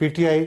PTI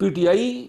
PTI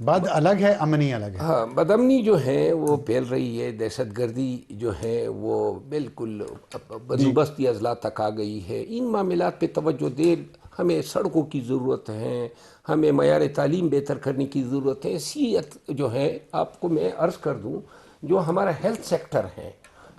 بد الگ ہے، امنی الگ ہے. ہاں، بدامنی جو ہے وہ پھیل رہی ہے، دہشت گردی جو ہے وہ بالکل بندوبستی اضلاع تک آ گئی ہے. ان معاملات پہ توجہ دے، ہمیں سڑکوں کی ضرورت ہے، ہمیں معیار تعلیم بہتر کرنے کی ضرورت ہے. صحت جو ہے، آپ کو میں عرض کر دوں، جو ہمارا ہیلتھ سیکٹر ہے،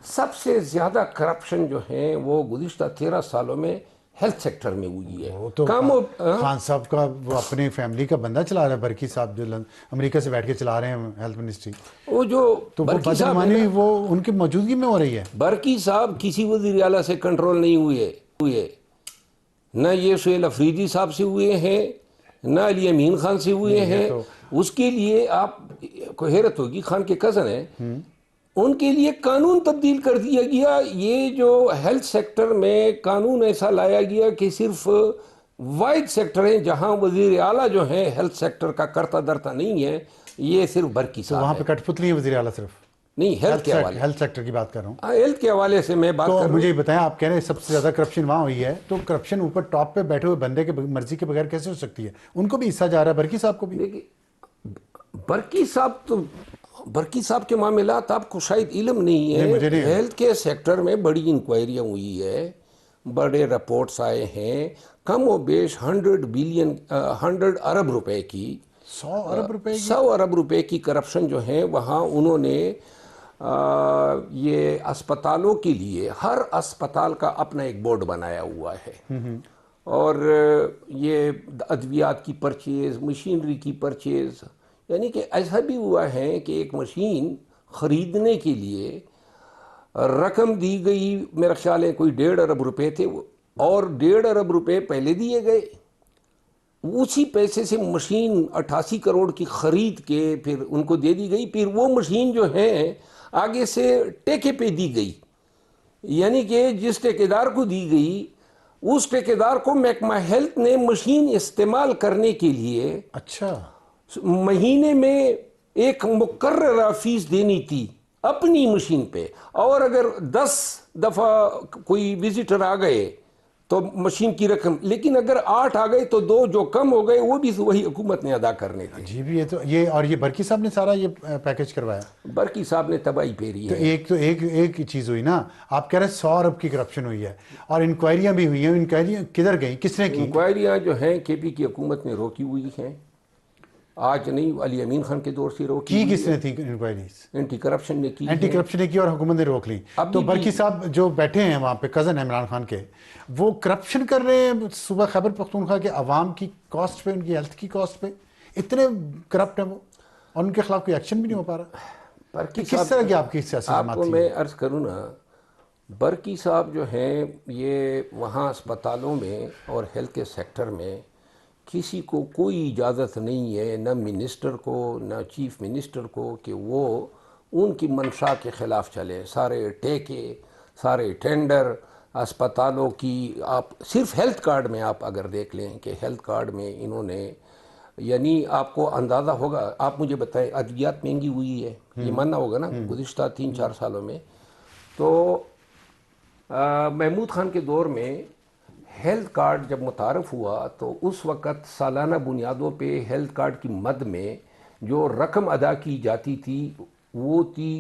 سب سے زیادہ کرپشن جو ہے وہ گزشتہ 13 سالوں میں ہیلتھ سیکٹر میں ہوئی ہے. وہ تو خان صاحب کا، وہ اپنی فیملی کا بندہ چلا رہا ہے، برکی صاحب جو امریکہ سے بیٹھ کے چلا رہے ہیں ہیلتھ منسٹری. وہ جو تو وہ برکی صاحب ہے بدعنوانی نا، وہ ان کی موجودگی میں ہو رہی ہے. برکی صاحب کسی وزیر اعلیٰ سے کنٹرول نہیں ہوئے، نہ یہ سہیل افریدی صاحب سے ہوئے ہیں، نہ علی امین خان سے ہوئے ہیں. اس کے لیے آپ کو حیرت ہوگی، خان کے کزن ہیں، ان کے لیے قانون تبدیل کر دیا گیا. یہ جو ہیلتھ سیکٹر میں قانون ایسا لایا گیا کہ صرف واحد سیکٹر ہیں جہاں وزیر اعلیٰ جو ہیں ہیلتھ سیکٹر کا کرتا درتا نہیں ہے، یہ صرف برکی تو صاحب وہاں ہے. پہ کٹ پتلی ہے وزیر اعلیٰ صرف نہیں، ہیلتھ کے حوالے، ہیلتھ سیکٹر کی بات کر رہا ہوں. ہیلتھ کے حوالے سے میں بات تو کر رہا ہوں. مجھے یہ بتائیں، آپ کہہ رہے ہیں سب سے زیادہ کرپشن وہاں ہوئی ہے، تو کرپشن اوپر ٹاپ پہ بیٹھے ہوئے بندے کے مرضی کے بغیر کیسے ہو سکتی ہے؟ ان کو بھی حصہ جا رہا ہے، برکی صاحب کو بھی. برکی صاحب کے معاملات آپ کو شاید علم نہیں ہے. مجھے نہیں ہے. ہیلتھ کے سیکٹر میں بڑی انکوائریاں ہوئی ہے، بڑے رپورٹس آئے ہیں، کم و بیش 100 ارب روپے کی، 100 ارب روپے کی کرپشن جو ہے وہاں انہوں نے یہ اسپتالوں کے لیے، ہر اسپتال کا اپنا ایک بورڈ بنایا ہوا ہے، اور یہ ادویات کی پرچیز، مشینری کی پرچیز، یعنی کہ ایسا بھی ہوا ہے کہ ایک مشین خریدنے کے لیے رقم دی گئی، میرا خیال ہے کوئی 1.5 ارب روپے تھے، اور 1.5 ارب روپے پہلے دیے گئے. اسی پیسے سے مشین 88 کروڑ کی خرید کے پھر ان کو دے دی گئی. پھر وہ مشین جو ہے آگے سے ٹیکے پہ دی گئی، یعنی کہ جس ٹھیکیدار کو دی گئی اس ٹھیکیدار کو محکمہ ہیلتھ نے مشین استعمال کرنے کے لیے اچھا، مہینے میں ایک مقررہ فیس دینی تھی اپنی مشین پہ، اور اگر 10 دفعہ کوئی وزٹر آ گئے تو مشین کی رقم، لیکن اگر 8 آ گئے تو 2 جو کم ہو گئے وہ بھی وہی حکومت نے ادا کرنے تھے. جی بھی اور یہ برکی صاحب نے سارا یہ پیکج کروایا. برکی صاحب نے تباہی پھیری ہے. تو ایک چیز ہوئی نا، آپ کہہ رہے ہیں 100 ارب کی کرپشن ہوئی ہے، اور انکوائریاں بھی ہوئی ہیں. انکوائریاں کدھر گئیں، کس نے کی؟ انکوائریاں جو ہیں کے پی کی حکومت نے روکی ہوئی ہیں، آج نہیں، علی امین خان کے دور سے روکی کی کس نے تھی انکوائریز؟ اینٹی کرپشن نے کی. اینٹی کرپشن نے کی اور حکومت نے روک لی. تو برکی صاحب جو بیٹھے ہیں وہاں پہ، کزن عمران خان کے، وہ کرپشن کر رہے ہیں صوبہ خیبر پختونخوا کے عوام کی کاسٹ پہ، ان کی ہیلتھ کی کاسٹ پہ. اتنے کرپٹ ہیں وہ، اور ان کے خلاف کوئی ایکشن بھی نہیں ہو پا رہا. کس طرح کی آپ کی سیاسی آپ جماعت کو تھی؟ میں عرض کروں نا، برکی صاحب جو ہیں یہ وہاں اسپتالوں میں اور ہیلتھ کے سیکٹر میں کسی کو کوئی اجازت نہیں ہے، نہ منسٹر کو نہ چیف منسٹر کو، کہ وہ ان کی منشا کے خلاف چلے. سارے ٹیکے، سارے ٹینڈر اسپتالوں کی، آپ صرف ہیلتھ کارڈ میں آپ اگر دیکھ لیں کہ ہیلتھ کارڈ میں انہوں نے، یعنی آپ کو اندازہ ہوگا، آپ مجھے بتائیں، ادویات مہنگی ہوئی ہے، یہ ماننا ہوگا نا گزشتہ 3-4 سالوں میں. تو محمود خان کے دور میں ہیلتھ کارڈ جب متعارف ہوا تو اس وقت سالانہ بنیادوں پہ ہیلتھ کارڈ کی مد میں جو رقم ادا کی جاتی تھی وہ تھی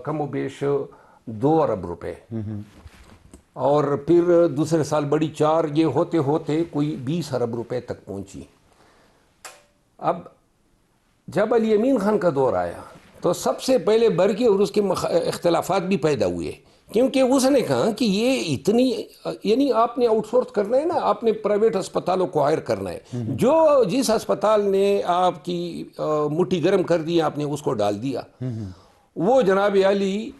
کم و بیش 2 ارب روپے، اور پھر دوسرے سال بڑی 4، یہ ہوتے ہوتے کوئی 20 ارب روپے تک پہنچی. اب جب علی امین خان کا دور آیا تو سب سے پہلے برکی اور اس کے اختلافات بھی پیدا ہوئے، کیونکہ اس نے کہا کہ یہ اتنی، یعنی آپ نے آؤٹ سورس کرنا ہے نا، آپ نے پرائیویٹ اسپتالوں کو ہائر کرنا ہے، جو جس اسپتال نے آپ کی مٹھی گرم کر دی آپ نے اس کو ڈال دیا. وہ جناب علی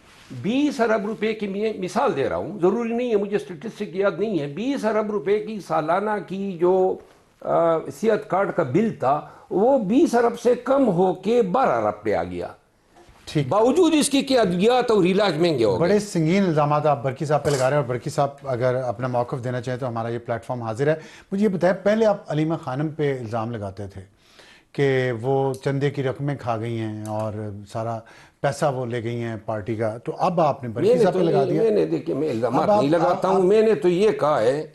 20 ارب روپے کی، میں مثال دے رہا ہوں، ضروری نہیں ہے، مجھے اسٹیٹسٹک یاد نہیں ہے، 20 ارب روپے کی سالانہ کی جو صحت کارڈ کا بل تھا وہ 20 ارب سے کم ہو کے 12 ارب پہ آ گیا، باوجود اس کی کہ ادویات اور علاج مہنگے ہو گئے. بڑے سنگین الزامات آپ برکی صاحب پہ لگا رہے ہیں، اور برکی صاحب اگر اپنا موقف دینا چاہیں تو ہمارا یہ پلیٹ فارم حاضر ہے. مجھے یہ بتائیں، پہلے آپ علیمہ خانم پہ الزام لگاتے تھے کہ وہ چندے کی رقمیں کھا گئی ہیں اور سارا پیسہ وہ لے گئی ہیں پارٹی کا، تو اب آپ نے برکی صاحب پہ لگا دیا. میں نے دیکھیں، میں الزامات نہیں لگاتا ہوں، میں نے تو یہ کہا ہے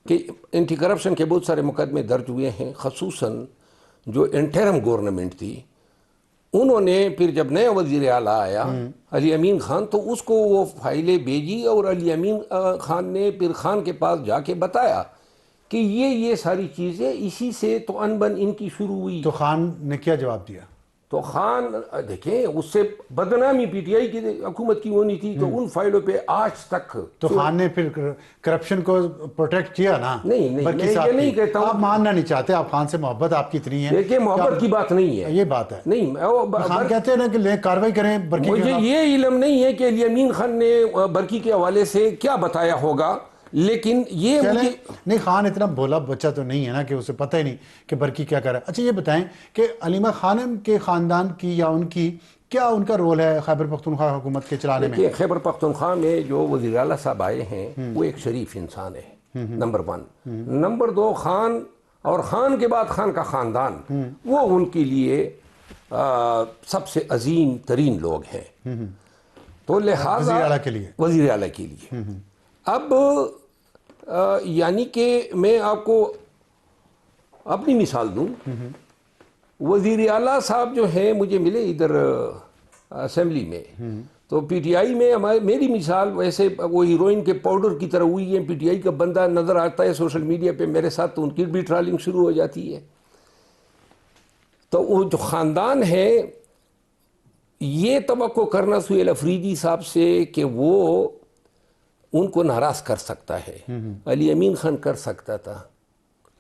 کہ اینٹی کرپشن کے بہت سارے مقدمے درج ہوئے ہیں، خصوصاً جو انٹرم گورنمنٹ تھی، انہوں نے پھر جب نیا وزیر اعلیٰ آیا علی امین خان، تو اس کو وہ فائلیں بھیجی اور علی امین خان نے پھر خان کے پاس جا کے بتایا کہ یہ ساری چیزیں اسی سے تو انبن ان کی شروع ہوئی. تو خان نے کیا جواب دیا؟ تو خان دیکھیں اس سے بدنامی پی ٹی آئی کی حکومت کی ہونی تھی، تو ان فائلوں پہ آج تک. تو خان نے پھر کرپشن کو پروٹیکٹ کیا نا. نہیں میں یہ نہیں کہتا ہوں. آپ ماننا نہیں چاہتے، آپ خان سے محبت آپ کی اتنی ہے. دیکھیں محبت کی بات نہیں ہے، یہ بات ہے. نہیں خان کہتے ہیں نا کہ کاروائی کریں برکی. مجھے یہ علم نہیں ہے کہ علی امین خان نے برکی کے حوالے سے کیا بتایا ہوگا، لیکن یہ مجھے نہیں، خان اتنا بولا بچہ تو نہیں ہے نا کہ اسے پتہ ہی نہیں کہ برکی کیا کر رہا ہے. اچھا یہ بتائیں کہ علیمہ خانم کے خاندان کی یا ان کی کیا ان کا رول ہے خیبر پختونخوا حکومت کے چلانے میں؟ دیکھیے خیبر پختونخوا میں جو وزیر اعلیٰ صاحب آئے ہیں وہ ایک شریف انسان ہے، نمبر 1. نمبر 2 خان، اور خان کے بعد خان کا خاندان، وہ ان کے لیے سب سے عظیم ترین لوگ ہیں. تو لہٰذا وزیر اعلیٰ کے لیے اب یعنی کہ میں آپ کو اپنی مثال دوں. وزیر اعلیٰ صاحب جو ہیں مجھے ملے ادھر اسمبلی میں، تو پی ٹی آئی میں میری مثال ویسے وہ ہیروئن کے پاؤڈر کی طرح ہوئی ہے. پی ٹی آئی کا بندہ نظر آتا ہے سوشل میڈیا پہ میرے ساتھ، تو ان کی بھی ٹرالنگ شروع ہو جاتی ہے. تو وہ جو خاندان ہے، یہ توقع کرنا سہیل افریدی صاحب سے کہ وہ ان کو ناراض کر سکتا ہے، علی امین خان کر سکتا تھا.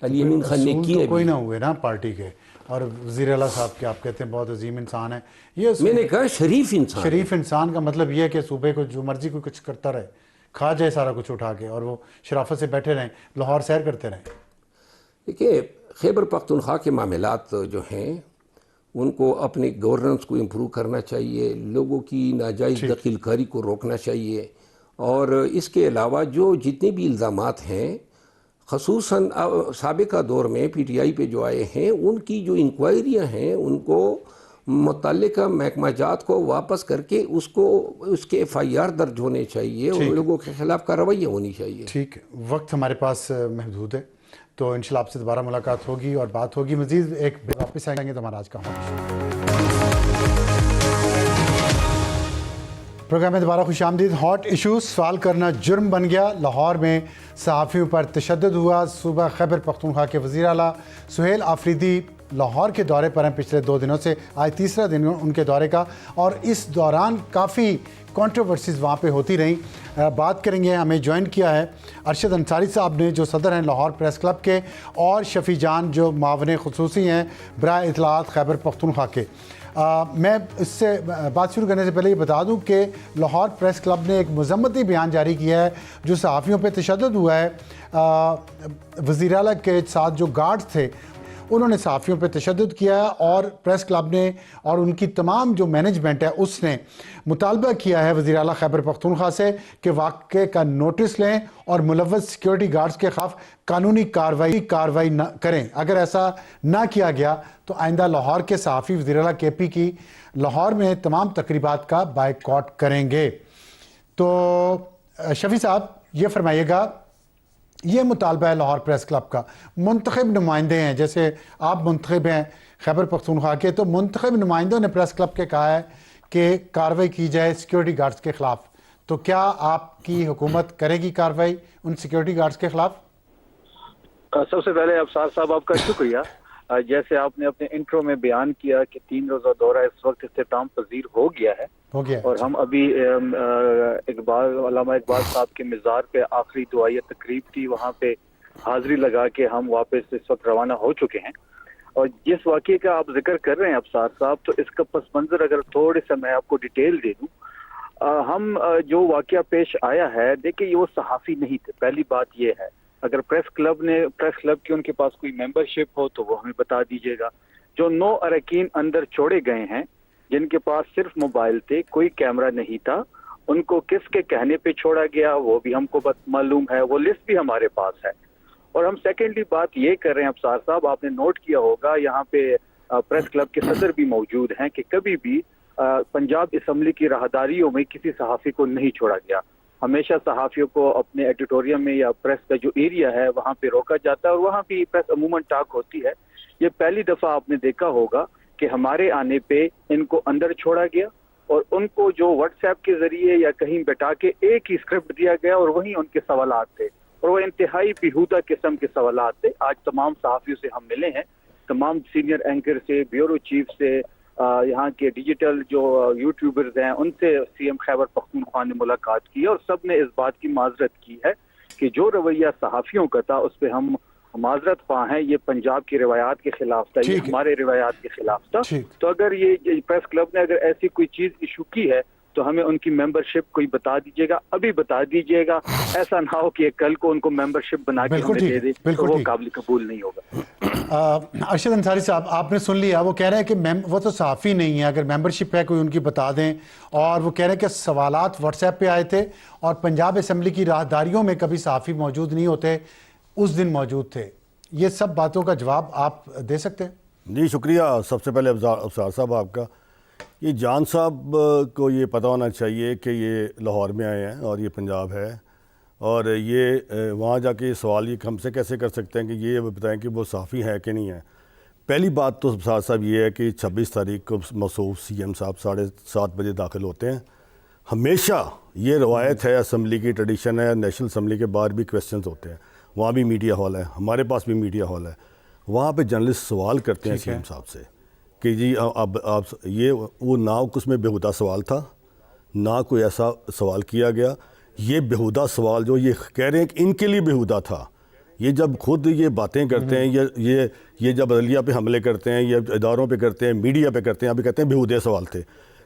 علی امین خان نے کیے، کوئی نہ ہوئے نا پارٹی کے. اور وزیر اعلیٰ صاحب کے آپ کہتے ہیں بہت عظیم انسان ہے. یہ میں نے کہا شریف انسان. شریف انسان کا مطلب یہ ہے کہ صوبے کو جو مرضی کوئی کچھ کرتا رہے، کھا جائے سارا کچھ اٹھا کے، اور وہ شرافت سے بیٹھے رہیں، لاہور سیر کرتے رہیں. دیکھیے خیبر پختونخوا کے معاملات جو ہیں ان کو اپنے گورننس کو امپروو کرنا چاہیے، لوگوں کی ناجائز دخل کاری کو روکنا چاہیے، اور اس کے علاوہ جو جتنے بھی الزامات ہیں خصوصاً سابقہ دور میں پی ٹی آئی پہ جو آئے ہیں، ان کی جو انکوائریاں ہیں ان کو متعلقہ محکمہ جات کو واپس کر کے اس کے ایف آئی آر درج ہونے چاہیے، اور لوگوں کے خلاف کارروائیاں ہونی چاہیے. ٹھیک ہے، وقت ہمارے پاس محدود ہے، تو انشاءاللہ آپ سے دوبارہ ملاقات ہوگی اور بات ہوگی مزید. ایک واپس آئیں گے تو ہمارا آج کا پروگرام میں دوبارہ خوش آمدید. ہاٹ ایشوز، سوال کرنا جرم بن گیا. لاہور میں صحافیوں پر تشدد ہوا. صوبہ خیبر پختونخوا کے وزیر اعلیٰ سہیل آفریدی لاہور کے دورے پر ہیں پچھلے 2 دنوں سے، آج تیسرا دن ان کے دورے کا، اور اس دوران کافی کنٹروورسیز وہاں پہ ہوتی رہیں. بات کریں گے، ہمیں جوائن کیا ہے ارشد انصاری صاحب نے جو صدر ہیں لاہور پریس کلب کے، اور شفیع جان جو معاون خصوصی ہیں برائے اطلاعات خیبر پختونخوا کے. میں اس سے بات شروع کرنے سے پہلے یہ بتا دوں کہ لاہور پریس کلب نے ایک مذمتی بیان جاری کیا ہے جو صحافیوں پہ تشدد ہوا ہے. وزیر اعلیٰ کے ساتھ جو گارڈز تھے انہوں نے صحافیوں پہ تشدد کیا ہے، اور پریس کلب نے اور ان کی تمام جو مینجمنٹ ہے اس نے مطالبہ کیا ہے وزیر اعلیٰ خیبر پختونخوا سے کہ واقعے کا نوٹس لیں اور ملوث سیکیورٹی گارڈز کے خلاف قانونی کارروائی نہ کریں. اگر ایسا نہ کیا گیا تو آئندہ لاہور کے صحافی وزیر اعلیٰ کے پی کی لاہور میں تمام تقریبات کا بائیکاٹ کریں گے. تو شفیع صاحب یہ فرمائیے گا، یہ مطالبہ ہے لاہور پریس کلب کا، منتخب نمائندے ہیں، جیسے آپ منتخب ہیں خیبر پختونخوا کے، تو منتخب نمائندوں نے پریس کلب کے کہا ہے کہ کارروائی کی جائے سیکیورٹی گارڈز کے خلاف. تو کیا آپ کی حکومت کرے گی کارروائی ان سیکیورٹی گارڈز کے خلاف؟ سب سے پہلے ابصار صاحب آپ کا شکریہ. جیسے آپ نے اپنے انٹرو میں بیان کیا کہ 3 روزہ دورہ اس وقت اختتام پذیر ہو گیا ہے، اور ہم ابھی علامہ اقبال صاحب کے مزار پہ آخری دعائیہ تقریب تھی، وہاں پہ حاضری لگا کے ہم واپس اس وقت روانہ ہو چکے ہیں. اور جس واقعے کا آپ ذکر کر رہے ہیں ابصار صاحب، تو اس کا پس منظر اگر تھوڑے سے میں آپ کو ڈیٹیل دے دوں. ہم جو واقعہ پیش آیا ہے، دیکھیں وہ صحافی نہیں تھے، پہلی بات یہ ہے. اگر پریس کلب کی ان کے پاس کوئی ممبرشپ ہو تو وہ ہمیں بتا دیجیے گا. جو 9 اراکین اندر چھوڑے گئے ہیں جن کے پاس صرف موبائل تھے، کوئی کیمرہ نہیں تھا، ان کو کس کے کہنے پہ چھوڑا گیا وہ بھی ہم کو معلوم ہے، وہ لسٹ بھی ہمارے پاس ہے. اور ہم سیکنڈلی بات یہ کر رہے ہیں ابصار صاحب، آپ نے نوٹ کیا ہوگا یہاں پہ پریس کلب کے صدر بھی موجود ہیں کہ کبھی بھی پنجاب اسمبلی کی راہداریوں میں کسی صحافی کو نہیں چھوڑا گیا. ہمیشہ صحافیوں کو اپنے ایڈیٹوریم میں یا پریس کا جو ایریا ہے وہاں پہ روکا جاتا ہے، اور وہاں بھی پریس عموماً ٹاک ہوتی ہے. یہ پہلی دفعہ آپ نے دیکھا ہوگا کہ ہمارے آنے پہ ان کو اندر چھوڑا گیا اور ان کو جو واٹس ایپ کے ذریعے یا کہیں بٹا کے ایک ہی اسکرپٹ دیا گیا اور وہیں ان کے سوالات تھے اور وہ انتہائی بیہودہ قسم کے سوالات تھے. آج تمام صحافیوں سے ہم ملے ہیں, تمام سینئر اینکر سے, بیورو چیف سے, یہاں کے ڈیجیٹل جو یوٹیوبرز ہیں ان سے سی ایم خیبر پختونخوا نے ملاقات کی اور سب نے اس بات کی معذرت کی ہے کہ جو رویہ صحافیوں کا تھا اس پہ ہم معذرت خواہ ہیں. یہ پنجاب کی روایات کے خلاف تھا, یہ ہمارے روایات کے خلاف تھا. تو اگر یہ پریس کلب نے اگر ایسی کوئی چیز ایشو کی ہے تو ہمیں ان کی ممبرشپ کوئی بتا دیجیے گا, ابھی بتا دیجیے گا. ایسا نہ ہو کہ کل کو ان کو ممبرشپ بنا کے ہمیں دے دے تو وہ قابل قبول نہیں ہوگا. ارشد انصاری صاحب, آپ نے سن لیا, وہ کہہ رہے ہیں کہ وہ تو صحافی نہیں ہے, اگر ممبرشپ ہے کوئی ان کی بتا دیں. اور وہ کہہ رہے ہیں کہ سوالات واٹس ایپ پہ آئے تھے اور پنجاب اسمبلی کی راہداریوں میں کبھی صحافی موجود نہیں ہوتے, اس دن موجود تھے. یہ سب باتوں کا جواب آپ دے سکتے ہیں؟ جی شکریہ. سب سے پہلے ابصار صاحب آپ کا, یہ جان صاحب کو یہ پتہ ہونا چاہیے کہ یہ لاہور میں آئے ہیں اور یہ پنجاب ہے, اور یہ وہاں جا کے سوال یہ ہم سے کیسے کر سکتے ہیں کہ یہ بتائیں کہ وہ صحافی ہے کہ نہیں ہے. پہلی بات تو ابصار صاحب یہ ہے کہ 26 تاریخ کو موصوف سی ایم صاحب 7:30 بجے داخل ہوتے ہیں. ہمیشہ یہ روایت ہے, اسمبلی کی ٹریڈیشن ہے, نیشنل اسمبلی کے باہر بھی کویسچنز ہوتے ہیں, وہاں بھی میڈیا ہال ہے, ہمارے پاس بھی میڈیا ہال ہے, وہاں پہ جرنلسٹ سوال کرتے ہیں سی ایم صاحب سے کہ جی اب آپ یہ وہ نہ اس میں بیہودہ سوال تھا, نہ کوئی ایسا سوال کیا گیا. یہ بیہودہ سوال جو یہ کہہ رہے ہیں کہ ان کے لیے بیہودہ تھا, یہ جب خود یہ باتیں کرتے ہیں, یہ جب عدلیہ پہ حملے کرتے ہیں, یہ اداروں پہ کرتے ہیں, میڈیا پہ کرتے ہیں, ابھی کہتے ہیں بیہودے سوال تھے.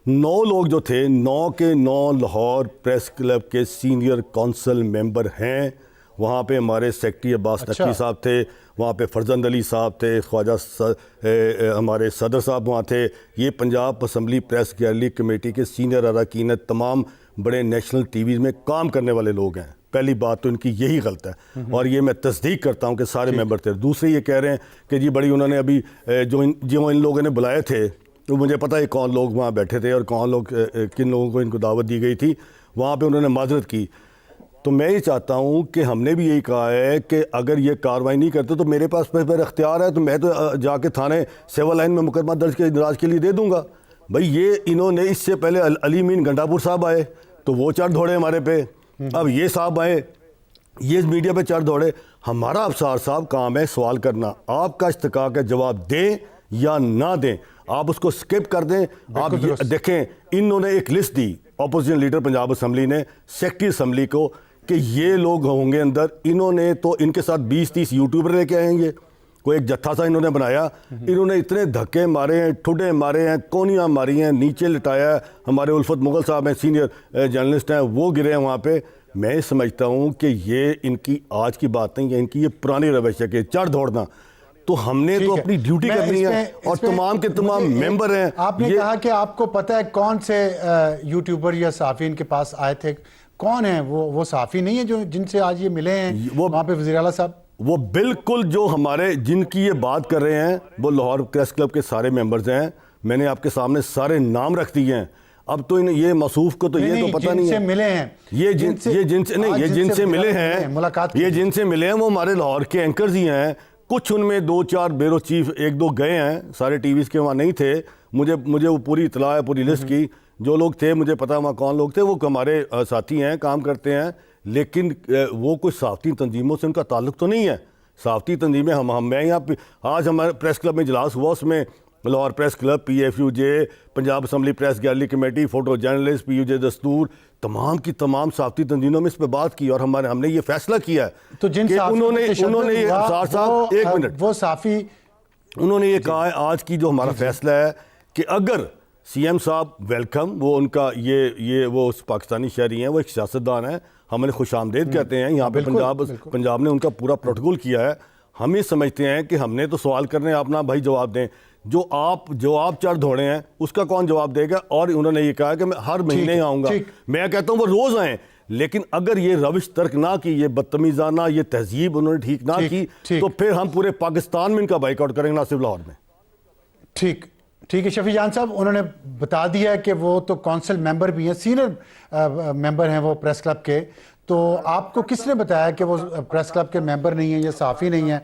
9 لوگ جو تھے, 9 کے 9 لاہور پریس کلب کے سینئر کونسل ممبر ہیں. وہاں پہ ہمارے سیکرٹری عباس نقوی صاحب تھے, وہاں پہ فرزند علی صاحب تھے, خواجہ ہمارے صدر صاحب وہاں تھے. یہ Punjab assembly press gallery committee کے سینئر اراکین ہیں, تمام بڑے نیشنل ٹی ویز میں کام کرنے والے لوگ ہیں. پہلی بات تو ان کی یہی غلط ہے, اور یہ میں تصدیق کرتا ہوں کہ سارے ممبر تھے. دوسری یہ کہہ رہے ہیں کہ جی بڑی انہوں نے ابھی جو ان لوگوں نے بلائے تھے, تو مجھے پتہ ہے کون لوگ وہاں بیٹھے تھے اور کون لوگ کن لوگوں کو ان کو دعوت دی گئی تھی. وہاں پہ انہوں نے معذرت کی. تو میں یہ چاہتا ہوں کہ ہم نے بھی یہی کہا ہے کہ اگر یہ کارروائی نہیں کرتے تو میرے پاس پھر اختیار ہے, تو میں تو جا کے تھانے سول لائن میں مقدمہ درج کے اندراج کے لیے دے دوں گا. بھائی یہ انہوں نے اس سے پہلے علی مین گنڈا پور صاحب آئے تو وہ چڑھ دوڑے ہمارے پہ, اب یہ صاحب آئے, یہ میڈیا پہ چڑھ دوڑے. ہمارا ابصار صاحب کام ہے سوال کرنا, آپ کا استحقاق ہے جواب دیں یا نہ دیں, آپ اس کو سکپ کر دیں. آپ دیکھیں انہوں نے ایک لسٹ دی اپوزیشن لیڈر پنجاب اسمبلی نے سیکرٹری اسمبلی کو کہ یہ لوگ ہوں گے اندر. انہوں نے تو ان کے ساتھ 20-30 یوٹیوبر لے کے آئیں گے, کوئی ایک جتھا سا انہوں نے بنایا. انہوں نے اتنے دھکے مارے ہیں, ٹھڈے مارے ہیں, کونیاں ماری ہیں, نیچے لٹایا ہے. ہمارے الفت مغل صاحب ہیں, سینئر جرنلسٹ ہیں, وہ گرے ہیں وہاں پہ. میں سمجھتا ہوں کہ یہ ان کی آج کی بات نہیں ہے, ان کی یہ پرانی روش ہے کہ چڑھ دوڑنا. تو ہم نے تو اپنی ڈیوٹی کرنی ہے, اور تمام کے تمام ممبر ہیں. آپ نے کہا کہ آپ کو پتہ ہے کون سے یوٹیوبر یا صحافی ان کے پاس آئے تھے, کون ہیں وہ صحافی نہیں ہیں جو جن سے آج یہ ملے ہیں وہاں پہ وزیر اعلیٰ صاحب؟ وہ بالکل جو ہمارے جن کی یہ بات کر رہے ہیں وہ لاہور پریس کلب کے سارے ممبرز ہیں. میں نے آپ کے سامنے سارے نام رکھ دیے ہیں. اب تو یہ موصوف کو تو یہ تو پتہ نہیں ہے ملے ہیں, یہ جن سے ملے ہیں, یہ جن سے ملے ہیں وہ ہمارے لاہور کے اینکرز ہی ہیں. کچھ ان میں 2-4 بیورو چیف 1-2 گئے ہیں, سارے ٹی ویز کے وہاں نہیں تھے. مجھے وہ پوری اطلاع ہے, پوری لسٹ کی. جو لوگ تھے مجھے پتا وہاں کون لوگ تھے, وہ ہمارے ساتھی ہیں, کام کرتے ہیں. لیکن وہ کوئی صحافتی تنظیموں سے ان کا تعلق تو نہیں ہے. صحافتی تنظیمیں میں یہاں آج ہمارے پریس کلب میں اجلاس ہوا, اس میں Lahore press club, PFUJ, Punjab assembly press gallery committee, photo journalist, PUJ دستور, تمام کی تمام صحافتی تنظیموں میں اس پہ بات کی, اور ہم نے یہ فیصلہ کیا ہے تو جن کہ انہوں نے ایک منٹ وہ صحافی انہوں نے یہ کہا ہے آج کی جو ہمارا فیصلہ ہے کہ اگر سی ایم صاحب ویلکم, وہ ان کا یہ وہ پاکستانی شہری ہیں, وہ ایک سیاستدان ہیں, ہم انہیں خوش آمدید کہتے ہیں. یہاں پہ پنجاب نے ان کا پورا پروٹوکول کیا ہے. ہم یہ سمجھتے ہیں کہ ہم نے تو سوال کرنے, آپ نہ بھائی جواب دیں. جو آپ چڑھ دھوڑے ہیں اس کا کون جواب دے گا؟ اور انہوں نے یہ کہا کہ میں ہر مہینے آؤں گا. میں کہتا ہوں وہ روز آئیں, لیکن اگر یہ روش ترک نہ کی, یہ بدتمیزانہ, یہ تہذیب انہوں نے ٹھیک نہ کی, تو پھر ہم پورے پاکستان میں ان کا بائیک آؤٹ کریں گے, نہ صرف لاہور میں. ٹھیک ہے شفیع جان صاحب, انہوں نے بتا دیا ہے کہ وہ تو کونسل ممبر بھی ہیں, سینئر ممبر ہیں وہ پریس کلب کے. تو آپ کو کس نے بتایا کہ وہ پریس کلب کے ممبر نہیں ہیں یا صحافی نہیں ہیں؟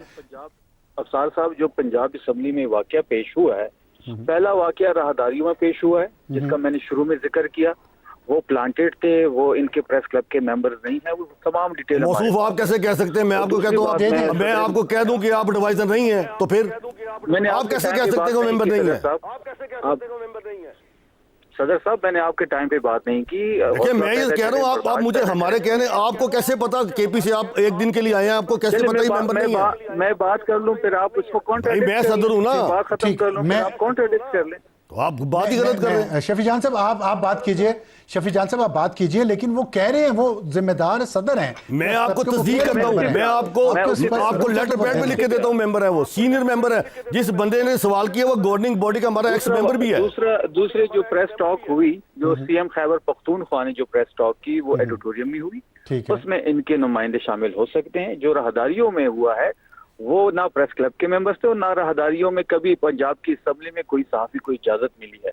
افسار صاحب جو پنجاب اسمبلی میں واقعہ پیش ہوا ہے، پہلا واقعہ راہداریوں میں پیش ہوا ہے جس کا میں نے شروع میں ذکر کیا. وہ پلانٹیڈ تھے، وہ ان کے پریس کلب کے ممبرز نہیں ہیں، وہ تمام ڈیٹیل موصوف آپ کیسے کہہ سکتے ہیں؟ میں آپ کو کہہ دوں، میں آپ کو کہہ دوں کہ آپ ایڈوائزر نہیں ہیں تو پھر آپ کیسے کہہ سکتے ہیں کہ ممبر نہیں ہے؟ صدر صاحب میں نے آپ کے ٹائم پہ بات نہیں کی. دیکھیں میں یہ کہہ رہا ہوں، آپ مجھے ہمارے کہنے، آپ کو کیسے پتا کے پی سے آپ ایک دن کے لیے آئے ہیں، آپ کو کیسے پتا یہ ممبر نہیں ہے؟ میں بات کر لوں پھر آپ اس کو بھائی میں صدر ہوں نا، بات ختم کر لوں، آپ کانٹرڈکٹ کر لیں تو آپ بات ہی غلط کر رہے ہیں. شفیع جان صاحب آپ بات کیجئے، شفیع جان صاحب آپ بات کیجئے، لیکن وہ کہہ رہے ہیں وہ ذمہ دار صدر ہیں. میں آپ کو تصدیق کرتا ہوں، میں آپ کو لیٹر پیڈ میں لکھ کے دیتا ہوں ممبر ہے، وہ سینئر ممبر ہے. جس بندے نے سوال کیا وہ گورننگ باڈی کا ہمارا ایکس ممبر بھی ہے. دوسرے جو پریس ٹاک ہوئی، جو سی ایم خیبر پختونخوا نے جو پریس ٹاک کی، وہ ایڈیٹوریم میں ہوئی. اس میں ان کے نمائندے شامل ہو سکتے ہیں. جو راہداریوں میں ہوا ہے وہ نہ پریس کلب کے ممبرز تھے اور نہ راہداریوں میں کبھی پنجاب کی اسمبلی میں کوئی صحافی کو اجازت ملی ہے.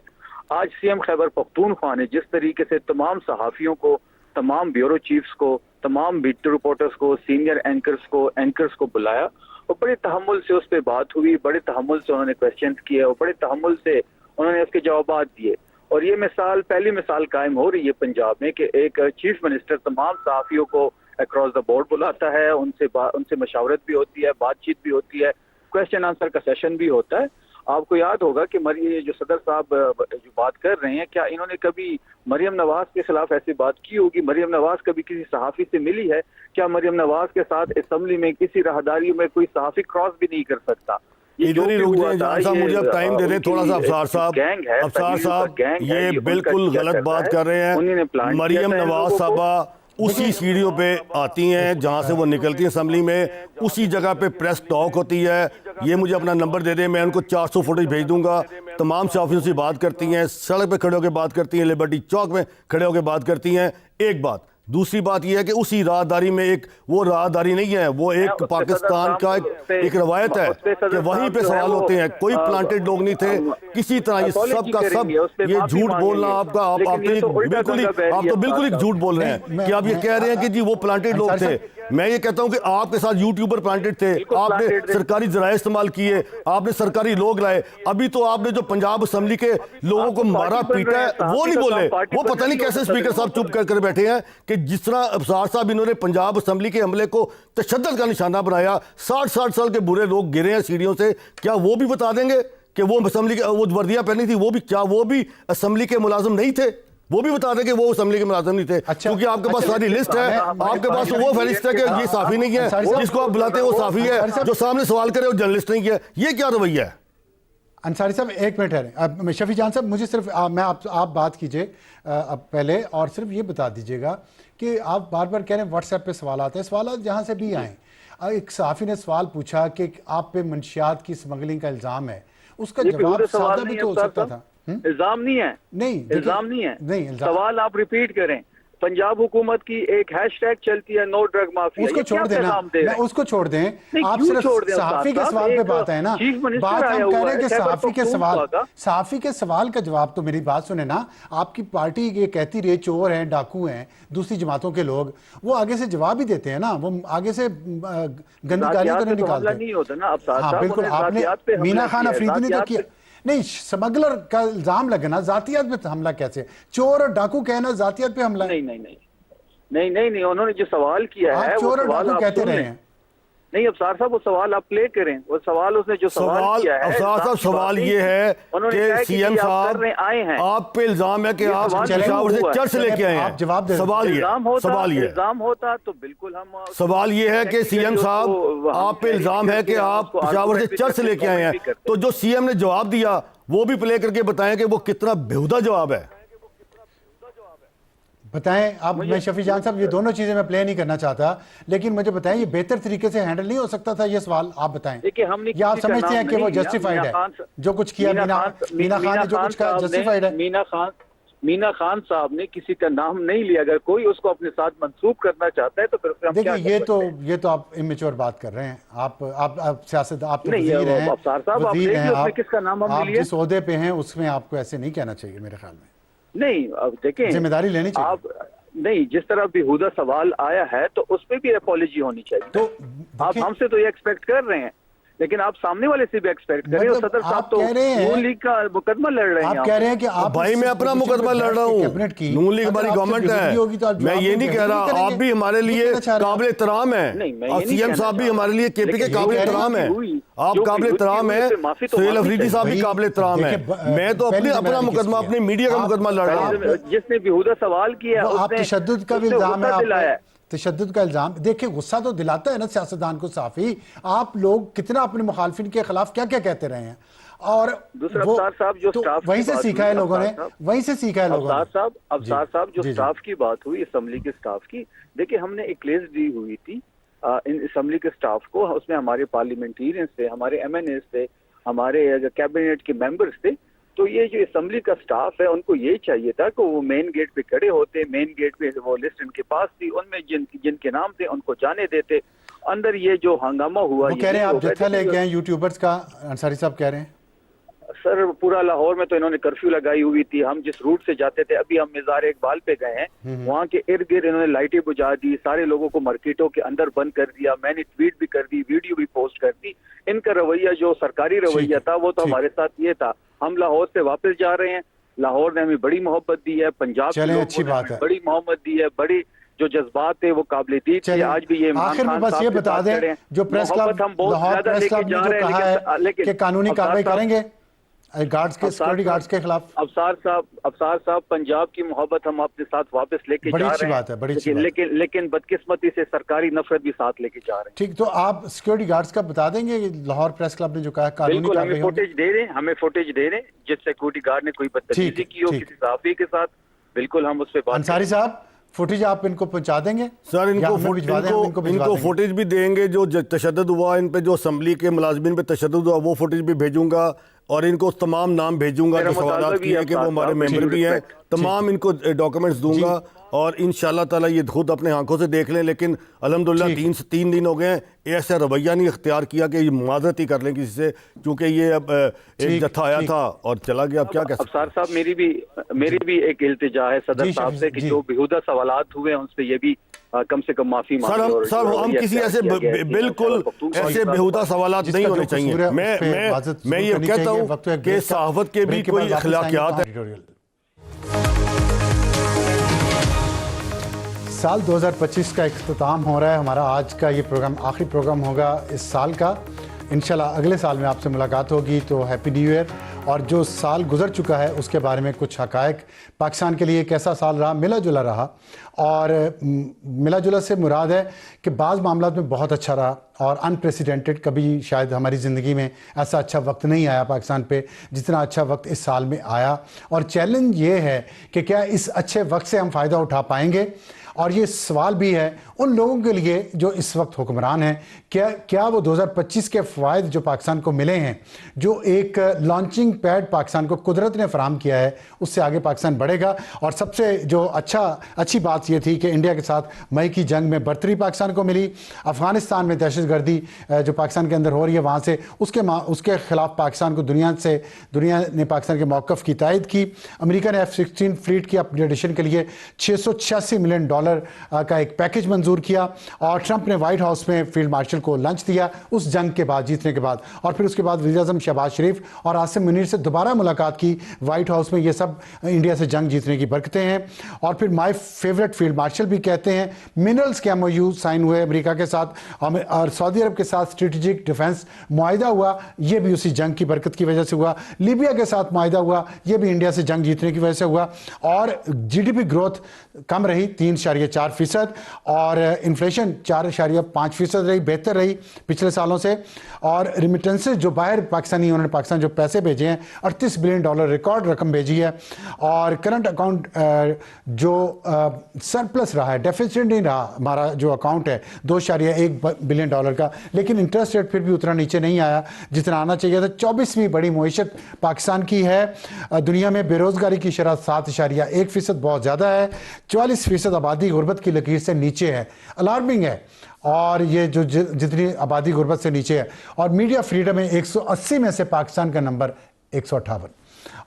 آج سی ایم خیبر پختونخوا نے جس طریقے سے تمام صحافیوں کو، تمام بیورو چیفز کو، تمام بیٹ رپورٹرز کو، سینئر اینکرز کو بلایا اور بڑے تحمل سے اس پہ بات ہوئی، بڑے تحمل سے انہوں نے کویسچنز کیے اور بڑے تحمل سے انہوں نے اس کے جوابات دیے. اور یہ پہلی مثال قائم ہو رہی ہے پنجاب میں کہ ایک چیف منسٹر تمام صحافیوں کو اکراس دا بورڈ بلاتا ہے، ان سے مشاورت بھی ہوتی ہے، بات چیت بھی ہوتی ہے، کویسچن آنسر کا سیشن بھی ہوتا ہے. آپ کو یاد ہوگا کہ جو صدر صاحب جو بات کر رہے ہیں، کیا انہوں نے کبھی مریم نواز کے خلاف ایسی بات کی ہوگی؟ مریم نواز کبھی کسی صحافی سے ملی ہے؟ کیا مریم نواز کے ساتھ اسمبلی میں کسی راہداری میں کوئی صحافی کراس بھی نہیں کر سکتا؟ ادھر ہی رک جائیں جان صاحب، مجھے اب ٹائم دے دیں تھوڑا سا. افسار صاحب یہ بالکل غلط بات کر رہے ہیں. مریم نواز صاحبہ اسی سیڑھیوں پہ آتی ہیں جہاں سے وہ نکلتی ہیں اسمبلی میں، اسی جگہ پہ پریس ٹاک ہوتی ہے. یہ مجھے اپنا نمبر دے دیں، میں ان کو 400 فوٹیج بھیج دوں گا. تمام صحافیوں سے بات کرتی ہیں، سڑک پہ کھڑے ہو کے بات کرتی ہیں، لبرٹی چوک میں کھڑے ہو کے بات کرتی ہیں. ایک بات. دوسری بات یہ ہے کہ اسی راہداری میں وہ راہداری نہیں ہے، وہ ایک پاکستان کا ایک روایت ہے کہ وہیں پہ سوال ہوتے ہیں. کوئی پلانٹیڈ لوگ نہیں تھے کسی طرح. یہ سب کا سب یہ جھوٹ بولنا آپ تو بالکل ہی جھوٹ بول رہے ہیں کہ آپ یہ کہہ رہے ہیں کہ جی وہ پلانٹیڈ لوگ تھے. میں یہ کہتا ہوں کہ آپ کے ساتھ یوٹیوبر پلانٹیڈ تھے، آپ نے سرکاری ذرائع استعمال کیے، آپ نے سرکاری لوگ لائے. ابھی تو آپ نے جو پنجاب اسمبلی کے لوگوں کو مارا پیٹا ہے وہ نہیں بولے. وہ پتہ نہیں کیسے اسپیکر صاحب چپ کر بیٹھے ہیں کہ جس طرح ابصار صاحب انہوں نے پنجاب اسمبلی کے حملے کو تشدد کا نشانہ بنایا. 60 سال کے برے لوگ گرے ہیں سیڑھیوں سے. کیا وہ بھی بتا دیں گے کہ وہ اسمبلی وہ وردیاں پہنی تھی، وہ بھی اسمبلی کے ملازم نہیں تھے؟ وہ بھی بتا دیں کہ وہ اسمبلی کے ملازم نہیں تھے. کیونکہ آپ کے پاس ساری لسٹ ہے، آپ کے پاس وہ فہرست ہے کہ یہ صحافی نہیں ہے، جس کو آپ بلاتے ہیں وہ صحافی ہے، جو سامنے سوال کرے وہ جرنلسٹ نہیں ہے. یہ کیا رویہ ہے؟ انصاری صاحب ایک منٹ ہے. شفیع جان صاحب مجھے صرف آپ بات کیجئے اب پہلے، اور صرف یہ بتا دیجئے گا کہ آپ بار بار کہہ رہے ہیں واٹس ایپ پہ سوالات ہیں، سوالات جہاں سے بھی آئیں. ایک صحافی نے سوال پوچھا کہ آپ پہ منشیات کی سمگلنگ کا الزام ہے، اس کا جواب سادہ بھی تو ہو سکتا تھا. الزام نہیں ہے، الزام نہیں ہے. سوال آپ ریپیٹ کریں. پنجاب حکومت کی ایک ہیش ٹیگ چلتی ہے نو ڈرگ مافیا. اس کو چھوڑ دیں نا، اس کو چھوڑ دیں. آپ صرف صحافی کے سوال پہ بات ہے نا. بات ہم کہہ رہے ہیں کہ صحافی کے سوال کا جواب تو میری بات سنیں نا. آپ کی پارٹی یہ کہتی رہی چور ہیں، ڈاکو ہیں، دوسری جماعتوں کے لوگ، وہ آگے سے جواب بھی دیتے ہیں نا. وہ آگے سے گندی گالیاں تو نہیں نکالتے. ہاں بالکل. آپ نے مینا خان افریدی نے تو کیا نہیں. سمگلر کا الزام لگنا ذاتیات پہ حملہ کیسے؟ چور اور ڈاکو کہنا ذاتیات پہ حملہ؟ نہیں انہوں نے جو سوال کیا ہے آپ چور اور ڈاکو کہتے رہے ہیں. نہیں افسار صاحب وہ سوال آپ پلے کریں. وہ سوال اس نے جو سوال کیا ہے، افسار صاحب سوال یہ ہے کہ سی ایم صاحب آپ پہ الزام ہے کہ آپ پشاور سے چرچ لے کے آئے ہیں. جواب دیں. الزام ہوتا تو بالکل ہم. سوال یہ ہے کہ سی ایم صاحب آپ پہ الزام ہے کہ آپ پشاور سے چرچ لے کے آئے ہیں. تو جو سی ایم نے جواب دیا وہ بھی پلے کر کے بتائیں کہ وہ کتنا بیہودہ جواب ہے. بتائیں آپ. میں شفیع جان صاحب یہ دونوں چیزیں میں پلے نہیں کرنا چاہتا، لیکن مجھے بتائیں یہ بہتر طریقے سے ہینڈل نہیں ہو سکتا تھا یہ سوال؟ آپ بتائیں. یا آپ سمجھتے ہیں کہ وہ جسٹیفائیڈ ہے جو کچھ کیا؟ مینا خان نے جو کچھ کہا جسٹیفائیڈ ہے؟ مینا خان صاحب نے کسی کا نام نہیں لیا. اگر کوئی اس کو اپنے ساتھ منسوب کرنا چاہتا ہے تو پھر دیکھیں یہ تو آپ امیچور بات کر رہے ہیں. آپ سیاست، آپ تو وزیر ہیں، آپ جس عہدے پہ ہیں اس میں آپ کو ایسے نہیں کہنا چاہیے میرے خیال میں. نہیں اب دیکھیں ذمہ داری لینی چاہیے. آپ نہیں، جس طرح بیہودہ سوال آیا ہے تو اس پہ بھی اپالوجی ہونی چاہیے. تو آپ ہم سے تو یہ ایکسپیکٹ کر رہے ہیں لیکن آپ سامنے والے سے بھی ایکسپیکٹ کریں. اور صدر صاحب تو نون لیگ کا مقدمہ لڑ رہے ہیں. آپ کہہ رہے ہیں کہ آپ بھائی میں اپنا مقدمہ لڑ رہا ہوں, نون لیگ ہماری گورنمنٹ ہے, میں یہ نہیں کہہ رہا. آپ بھی ہمارے لیے قابل احترام ہیں, اور سی ایم صاحب بھی ہمارے لیے کے پی کے قابل احترام ہیں, آپ قابل احترام ہیں, سہیل افریدی صاحب بھی قابل احترام ہیں. میں تو اپنا مقدمہ, اپنے میڈیا کا مقدمہ لڑ رہا ہوں. جس نے بیہودہ سوال کیا ہے آپ تشدد کا بھی الزام ہے, تشدد کا الزام. دیکھیں غصہ تو دلاتا ہے نا سیاستدان کو صافی. آپ لوگ کتنا اپنے مخالفین کے خلاف کیا کیا کہتے رہے ہیں, اور وہیں سے سیکھا ہے لوگوں نے, وہیں سے سیکھا ہے لوگوں نے. افسار صاحب جو سٹاف کی بات ہوئی اسمبلی کے سٹاف کی, دیکھیں ہم نے ایک لسٹ دی ہوئی تھی اسمبلی کے سٹاف کو, اس میں ہمارے پارلیمنٹیرینز تھے, ہمارے ایم این ایز تھے, ہمارے کیبنٹ کے ممبرز تھے. تو یہ جو اسمبلی کا سٹاف ہے ان کو یہی چاہیے تھا کہ وہ مین گیٹ پہ کھڑے ہوتے, مین گیٹ پہ وہ لسٹ ان کے پاس تھی, ان میں جن کے نام تھے ان کو جانے دیتے. اندر یہ جو ہنگامہ ہوا, وہ کہہ رہے ہیں آپ جتھا لے گئے ہیں یوٹیوبرز کا, انصاری صاحب کہہ رہے ہیں. سر پورا لاہور میں تو انہوں نے کرفیو لگائی ہوئی تھی. ہم جس روٹ سے جاتے تھے, ابھی ہم مزار اقبال پہ گئے ہیں, وہاں کے ارد گرد انہوں نے لائٹیں بجھا دی, سارے لوگوں کو مارکیٹوں کے اندر بند کر دیا. میں نے ٹویٹ بھی کر دی, ویڈیو بھی پوسٹ کر دی. ان کا رویہ جو سرکاری رویہ تھا وہ تو ہمارے ساتھ یہ تھا. ہم لاہور سے واپس جا رہے ہیں, لاہور نے ہمیں بڑی محبت دی ہے, پنجاب کے لوگوں نے ہمیں بڑی محبت دی ہے, بڑی جو جذبات تھے وہ قابل دید تھے. آج بھی یہ آخر میں بس یہ بتا دیں, جو press club Lahore press club نے جو کہا ہے کہ قانونی کارروائی کریں گے گارڈز کے, سیکورٹی گارڈز کے خلاف. افسار صاحب پنجاب کی محبت ہم اپنے ساتھ واپس لے کے جا رہے ہیں, لیکن بدقسمتی سے سرکاری نفرت بھی ساتھ لے کے جا رہے ہیں. ٹھیک, تو آپ سیکورٹی گارڈز کا بتا دیں گے لاہور پریس کلب نے جو کہا ہے قانونی کارروائی. ہمیں فوٹیج دے رہے ہیں, جس سیکورٹی گارڈ نے کوئی بدتمیزی کی ہو کسی صحافی کے ساتھ, بالکل ہم اس پہ بات. انصاری صاحب فوٹیج آپ ان کو پہنچا دیں گے سر؟ ان کو فوٹیج بھی دیں گے, جو تشدد ہوا ان پہ, جو اسمبلی کے ملازمین پہ تشدد ہوا, وہ فوٹیج بھی بھیجوں گا, اور ان کو تمام نام بھیجوں گا جو سوالات کیے کہ وہ ہمارے ممبر بھی ہیں, تمام ان کو ڈاکومنٹس دوں گا, اور انشاءاللہ تعالیٰ یہ خود اپنے آنکھوں سے دیکھ لیں. لیکن الحمدللہ 3 دن ہو گئے ہیں, ایسا رویہ نہیں اختیار کیا کہ یہ معذرت ہی کر لیں کسی سے, کیونکہ یہ اب ایک جتھا آیا تھا اور چلا گیا. اب کیا کہہ سکتے ہیں. افسار صاحب میری بھی ایک التجا ہے صدر صاحب سے کہ جو بیہودہ سوالات ہوئے ہیں ان سے یہ بھی کم سے کم معافی مانگے. سر ہم کسی ایسے بالکل ایسے بیہودہ سوالات نہیں ہونے چاہیے. میں یہ کہتا ہوں کہ صحافت کے بھی کوئی اخلاقیات ہیں. سال 2025 کا اختتام ہو رہا ہے ہمارا. آج کا یہ پروگرام آخری پروگرام ہوگا اس سال کا. انشاءاللہ اگلے سال میں آپ سے ملاقات ہوگی, تو ہیپی نیو ایئر. اور جو سال گزر چکا ہے اس کے بارے میں کچھ حقائق, پاکستان کے لیے کیسا سال رہا, ملا جلا رہا. اور ملا جلا سے مراد ہے کہ بعض معاملات میں بہت اچھا رہا اور انپریسیڈنٹڈ. کبھی شاید ہماری زندگی میں ایسا اچھا وقت نہیں آیا پاکستان پہ جتنا اچھا وقت اس سال میں آیا. اور چیلنج یہ ہے کہ کیا اس اچھے وقت سے ہم فائدہ اٹھا پائیں گے. اور یہ سوال بھی ہے ان لوگوں کے لیے جو اس وقت حکمران ہیں, کیا وہ 2025 کے فوائد جو پاکستان کو ملے ہیں, جو ایک لانچنگ پیڈ پاکستان کو قدرت نے فراہم کیا ہے, اس سے آگے پاکستان بڑھے گا. اور سب سے جو اچھی بات یہ تھی کہ انڈیا کے ساتھ مئی کی جنگ میں برتری پاکستان کو ملی. افغانستان میں دہشت گردی جو پاکستان کے اندر ہو رہی ہے, وہاں سے اس کے خلاف پاکستان کو دنیا نے پاکستان کے موقف کی تائید کی. امریکہ نے F-16 فلیٹ کی اپ گریڈیشن کے لیے $686 ملین کا ایک پیکج منظور کیا, اور ٹرمپ نے وائٹ ہاؤس میں فیلڈ مارشل کو لنچ دیا اس جنگ کے بعد, جیتنے کے بعد. اور پھر اس کے بعد وزیر اعظم شہباز شریف اور عاصم منیر سے دوبارہ ملاقات کی وائٹ ہاؤس میں. یہ سب انڈیا سے جنگ جیتنے کی برکتیں ہیں. اور پھر مائی فیوریٹ فیلڈ مارشل بھی کہتے ہیں. منرلز کے MOU سائن ہوئے امریکہ کے ساتھ, اور سعودی عرب کے ساتھ اسٹریٹجک ڈیفنس معاہدہ ہوا, یہ بھی اسی جنگ کی برکت کی وجہ سے ہوا. لیبیا کے ساتھ معاہدہ ہوا, یہ بھی انڈیا سے جنگ جیتنے کی وجہ سے ہوا. اور GDP گروتھ کم رہی 3.4%, اور انفلیشن 4.5% رہی, بہتر رہی پچھلے سالوں سے. اور ریمیٹنسز جو باہر انہوں نے پاکستان جو پیسے بھیجے ہیں $38 بلین ریکارڈ رقم بھیجی ہے. اور کرنٹ اکاؤنٹ جو سرپلس رہا ہے, ڈیفیسٹ نہیں رہا ہمارا جو اکاؤنٹ ہے $2.1 بلین کا, لیکن انٹرسٹ ریٹ پھر بھی اتنا نیچے نہیں آیا جتنا آنا چاہیے تھا. 24ویں بڑی معیشت پاکستان کی ہے دنیا میں. بے روزگاری کی شرح 7.1%, بہت زیادہ ہے. 44% آبادی غربت کی لکیر سے نیچے ہے, الارمنگ ہے. اور یہ جو جتنی آبادی غربت سے نیچے ہے. اور میڈیا فریڈم میں 180 میں سے پاکستان کا نمبر 158.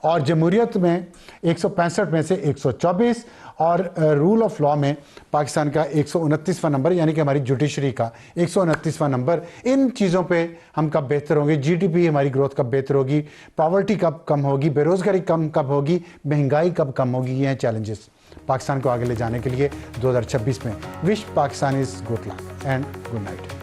اور جمہوریت میں 165 میں سے 124 اور رول آف لاء میں پاکستان کا 129واں نمبر، یعنی کہ ہماری جوڈیشری کا 129واں نمبر۔ ان چیزوں پہ ہم کب بہتر ہوں گے، جی ڈی پی ہماری گروتھ کب بہتر ہوگی، پاورٹی کب کم ہوگی، بے روزگاری کب ہوگی، مہنگائی کب کم ہوگی، یہ ہیں چیلنجز پاکستان کو آگے لے جانے کے لیے 2026 میں۔ Wish Pakistan is good luck and good night.